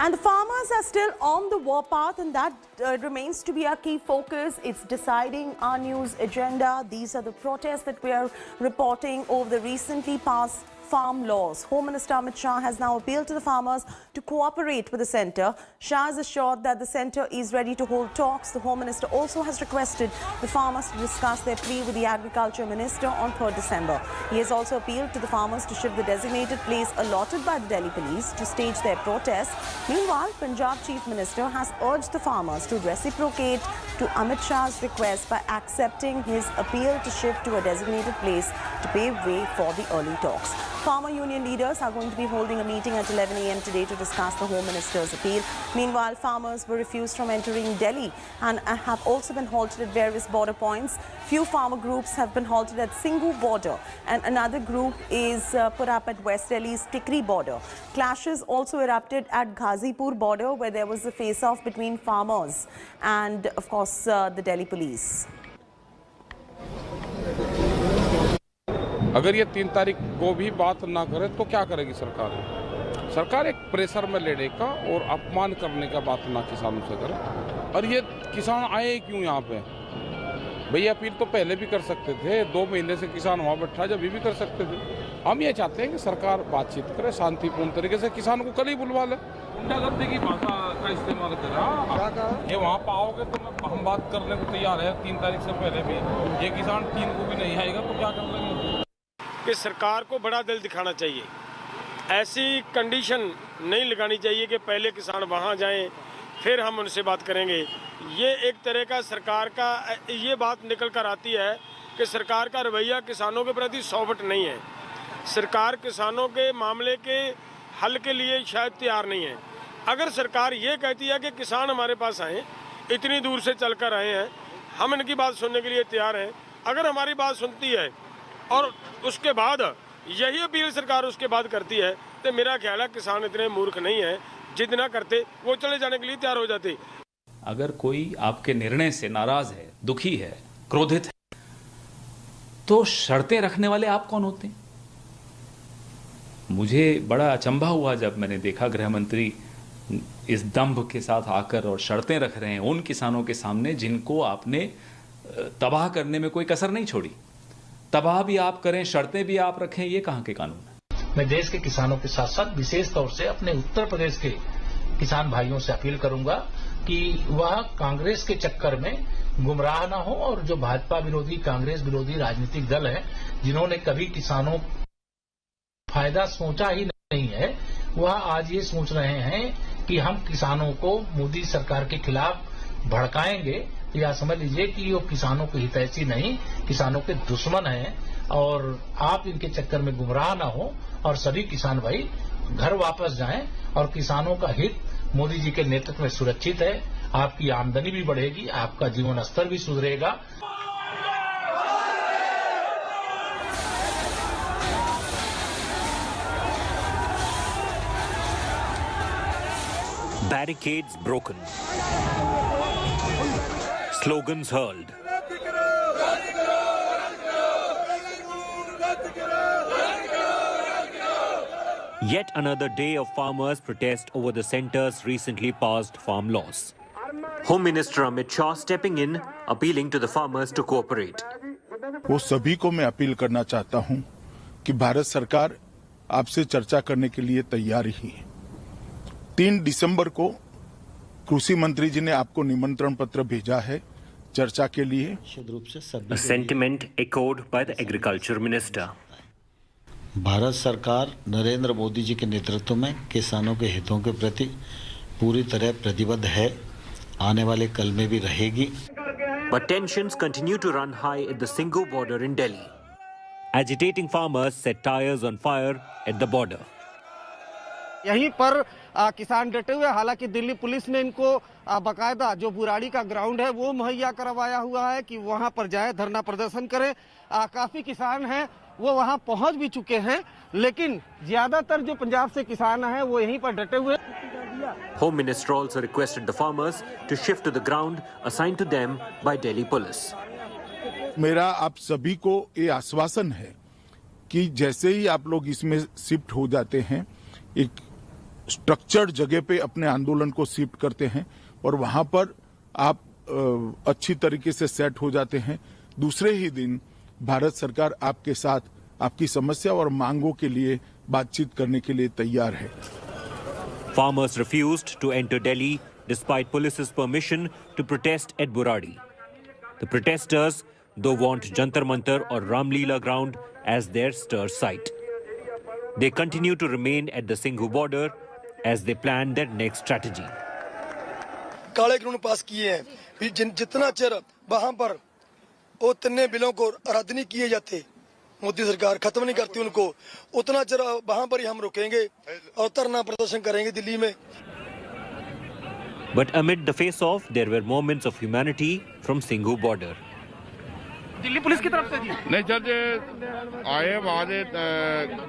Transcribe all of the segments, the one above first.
And the farmers are still on the warpath, and that remains to be our key focus. It's deciding our news agenda. These are the protests that we are reporting over the recently passed farm laws. Home Minister Amit Shah has now appealed to the farmers to cooperate with the centre. Shah has assured that the centre is ready to hold talks. The Home Minister also has requested the farmers to discuss their plea with the Agriculture Minister on 3rd December. He has also appealed to the farmers to shift the designated place allotted by the Delhi police to stage their protests. Meanwhile, Punjab Chief Minister has urged the farmers to reciprocate to Amit Shah's request by accepting his appeal to shift to a designated place to pave way for the early talks. Farmer union leaders are going to be holding a meeting at 11 a.m. today to discuss the Home Minister's appeal. Meanwhile, farmers were refused from entering Delhi and have also been halted at various border points. Few farmer groups have been halted at Singhu border, and another group is put up at West Delhi's Tikri border. Clashes also erupted at Ghazipur border, where there was a face-off between farmers and, of course, the Delhi police. अगर ये 3 तारीख को भी बात ना करे तो क्या करेगी सरकार? सरकार एक प्रेशर में लेने का और अपमान करने का बात ना किसानों से करे। और ये किसान आए क्यों यहाँ पे? भैया अपील तो पहले भी कर सकते थे, 2 महीने से किसान वहाँ बैठा जब भी कर सकते थे। हम ये चाहते हैं कि सरकार बातचीत करे शांतिपूर्ण तरीके से, किसानों को कल ही बुलवा ले। गुंडागर्दी की भाषा का इस्तेमाल करा, ये वहाँ पाओगे तो हम बात करने को तैयार है 3 तारीख से पहले भी। ये किसान 3 को भी नहीं आएगा तो क्या कर लेंगे? कि सरकार को बड़ा दिल दिखाना चाहिए, ऐसी कंडीशन नहीं लगानी चाहिए कि पहले किसान वहाँ जाएं फिर हम उनसे बात करेंगे। ये एक तरह का सरकार का ये बात निकल कर आती है कि सरकार का रवैया किसानों के प्रति 100% नहीं है। सरकार किसानों के मामले के हल के लिए शायद तैयार नहीं है। अगर सरकार ये कहती है कि किसान हमारे पास आए, इतनी दूर से चल कर आए हैं, हम इनकी बात सुनने के लिए तैयार हैं, अगर हमारी बात सुनती है और उसके बाद यही अपील सरकार उसके बाद करती है, तो मेरा ख्याल है किसान इतने मूर्ख नहीं है, जिद ना करते वो चले जाने के लिए तैयार हो जाते। अगर कोई आपके निर्णय से नाराज है, दुखी है, क्रोधित है, तो शर्तें रखने वाले आप कौन होते हैं? मुझे बड़ा अचंभा हुआ जब मैंने देखा गृह मंत्री इस दंभ के साथ आकर और शर्तें रख रहे हैं उन किसानों के सामने जिनको आपने तबाह करने में कोई कसर नहीं छोड़ी। तबाह भी आप करें, शर्तें भी आप रखें, ये कहां के कानून है? मैं देश के किसानों के साथ साथ विशेष तौर से अपने उत्तर प्रदेश के किसान भाइयों से अपील करूंगा कि वह कांग्रेस के चक्कर में गुमराह ना हो, और जो भाजपा विरोधी, कांग्रेस विरोधी राजनीतिक दल है जिन्होंने कभी किसानों फायदा सोचा ही नहीं है, वह आज ये सोच रहे हैं कि हम किसानों को मोदी सरकार के खिलाफ भड़काएंगे। या समझ लीजिए कि वो किसानों के हितैषी नहीं, किसानों के दुश्मन हैं, और आप इनके चक्कर में गुमराह ना हो और सभी किसान भाई घर वापस जाएं, और किसानों का हित मोदी जी के नेतृत्व में सुरक्षित है। आपकी आमदनी भी बढ़ेगी, आपका जीवन स्तर भी सुधरेगा। Barricades broken. Slogans hurled. Yet another day of farmers' protest over the centre's recently passed farm laws. Home Minister Amit Shah stepping in, appealing to the farmers to cooperate. वो सभी को मैं अपील करना चाहता हूं कि भारत सरकार आपसे चर्चा करने के लिए तैयार ही है। 3 दिसंबर को कृषि मंत्री जी ने आपको निमंत्रण पत्र भेजा है चर्चा के लिए। A sentiment echoed by the Agriculture Minister. Bharat सरकार नरेंद्र मोदी जी के नेतृत्व में किसानों के हितों के प्रति पूरी तरह प्रतिबद्ध है, आने वाले कल में भी रहेगी। But tensions continue to run high at the Singhu border in Delhi. Agitating farmers set tires on fire at the border. यहीं पर किसान डटे हुए, हालांकि दिल्ली पुलिस ने इनको बाकायदा जो बुराड़ी का ग्राउंड है वो मुहैया करवाया हुआ है कि वहां पर जाए, धरना प्रदर्शन करें। काफी किसान हैं वो वहां पहुंच भी चुके हैं, लेकिन ज्यादातर जो पंजाब से किसान हैं वो यहीं पर डटे हुए। Home Minister also requested the farmers to shift to the ground assigned to them by Delhi police. मेरा आप सभी को ये आश्वासन है कि जैसे ही आप लोग इसमें शिफ्ट हो जाते हैं, एक स्ट्रक्चर्ड जगह पे अपने आंदोलन को शिफ्ट करते हैं और वहां पर आप अच्छी तरीके से सेट हो जाते हैं। दूसरे ही दिन भारत सरकार आपके साथ आपकी समस्या और मांगों के लिए बातचीत करने के लिए तैयार है। Farmers refused to enter Delhi despite police's permission to protest at Buradi. The protesters, though, want Jantar Mantar or Ramleela ground as their stir site. They continue to remain at the Singhu border as they plan their next strategy. काले कानून पास किए हैं, फिर जितना चिर वहां पर वो तिन्ने बिलों को रद्द नहीं किए जाते, मोदी सरकार खत्म नहीं करती उनको, उतना चिर वहां पर ही हम रुकेंगे और धरना प्रदर्शन करेंगे दिल्ली में। But amid the face-off, there were moments of humanity from Singhu border. Delhi police की तरफ से जी नहीं सर, जो आए वहाँ से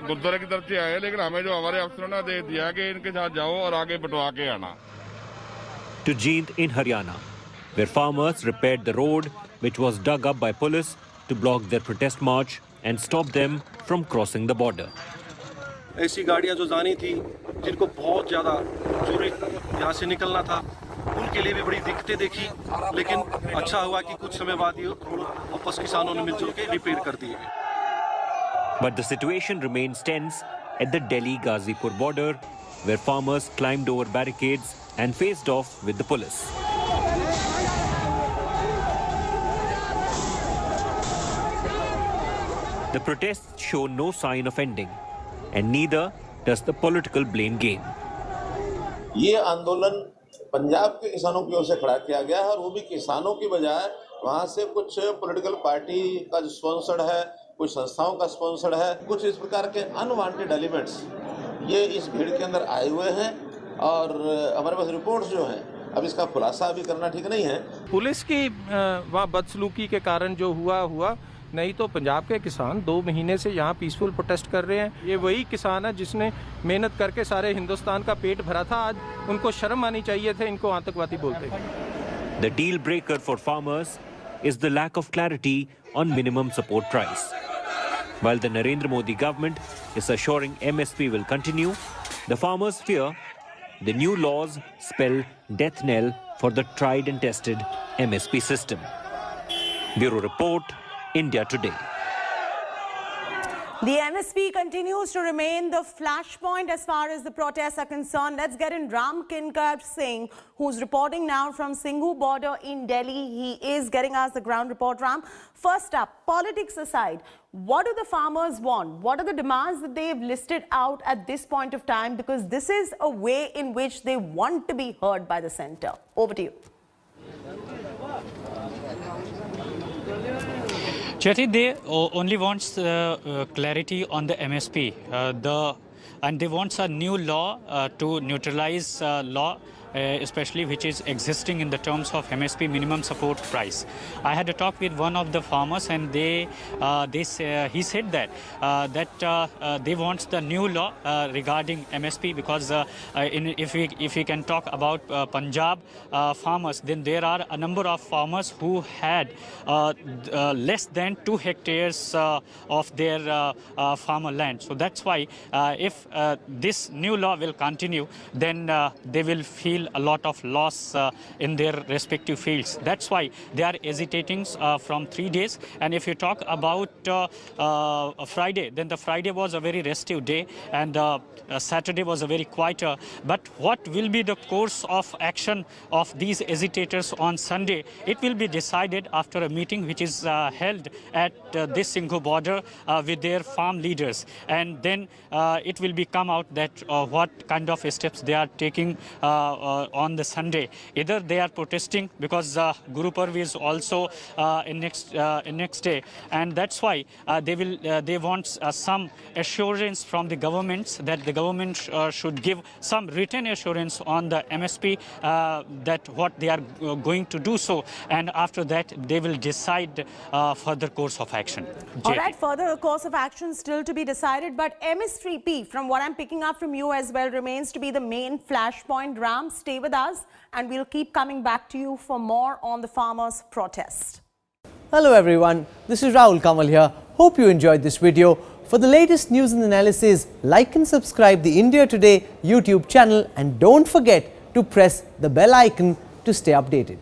गुरुद्वारे की तरफ से आए, लेकिन हमें जो हमारे अफसरों ने दे दिया कि इनके साथ जाओ और आगे बंटवा के आना। To Jeend in Haryana, where farmers repaired the road which was dug up by police to block their protest march and stop them from crossing the border. ऐसी गाड़ियां जो जानी थी, जिनको बहुत ज़्यादा जरूरी यहाँ से निकलना था, उनके लिए भी बड़ी दिक्कतें देखी, लेकिन अच्छा हुआ कि कुछ समय बाद ये वापस किसानों ने मिलजुल के रिपेयर कर दिए। But the situation remains tense at the Delhi-Ghazipur border, where farmers climbed over barricades and faced off with the police. The protests show no sign of ending, and neither does the political blame game. ये आंदोलन पंजाब के किसानों की ओर से खड़ा किया गया है और वो भी किसानों की बजाय वहाँ से कुछ पॉलिटिकल पार्टी का जो स्पॉन्सर्ड है, कुछ संस्थाओं का स्पॉन्सर्ड है, कुछ इस प्रकार के अनवांटेड एलिमेंट्स ये इस भीड़ के अंदर आए हुए हैं और हमारे पास रिपोर्ट्स जो हैं, अब इसका खुलासा भी करना ठीक नहीं है। पुलिस की वहाँ बदसलूकी के कारण जो हुआ, नहीं तो पंजाब के किसान 2 महीने से यहाँ पीसफुल प्रोटेस्ट कर रहे हैं। ये वही किसान है जिसने मेहनत करके सारे हिंदुस्तान का पेट भरा था, आज उनको शर्म आनी चाहिए थे, इनको आतंकवादी बोलते हैं। The deal breaker for farmers is the lack of clarity on minimum support price. While the Narendra Modi government is assuring MSP will continue, the farmers fear the new laws spell death knell for the tried and tested MSP system. Bureau Report, India Today. The MSP continues to remain the flashpoint as far as the protests are concerned. Let's get in Ram Kinkar Singh, who's reporting now from Singhu border in Delhi. He is getting us the ground report. Ram, first up, politics aside, what do the farmers want? What are the demands that they've listed out at this point of time? Because this is a way in which they want to be heard by the centre. Over to you. Jyoti, they only want clarity on the MSP, and they want a new law to neutralize law, especially which is existing in the terms of MSP minimum support price. I had a talk with one of the farmers, and he said that they want the new law regarding MSP because if we can talk about Punjab farmers, then there are a number of farmers who had less than 2 hectares of their farmer land. So that's why if this new law will continue, then they will feel a lot of loss in their respective fields. That's why they are hesitating from 3 days. And if you talk about Friday, then the Friday was a very restive day, and Saturday was a very quieter. But what will be the course of action of these hesitators on Sunday? It will be decided after a meeting which is held at this Singhu border with their farm leaders, and then it will come out that what kind of steps they are taking on the Sunday. Either they are protesting because Guru Parv is also in next day, and that's why they want some assurance from the governments that the government should give some written assurance on the MSP that what they are going to do so, and after that they will decide further course of action. All right, further course of action still to be decided, but MS3P, from what I'm picking up from you as well, remains to be the main flashpoint. Ram, stay with us and we'll keep coming back to you for more on the farmers' protest. Hello everyone, this is Rahul Kamal here. Hope you enjoyed this video. For the latest news and analysis, like and subscribe the India Today YouTube channel and don't forget to press the bell icon to stay updated.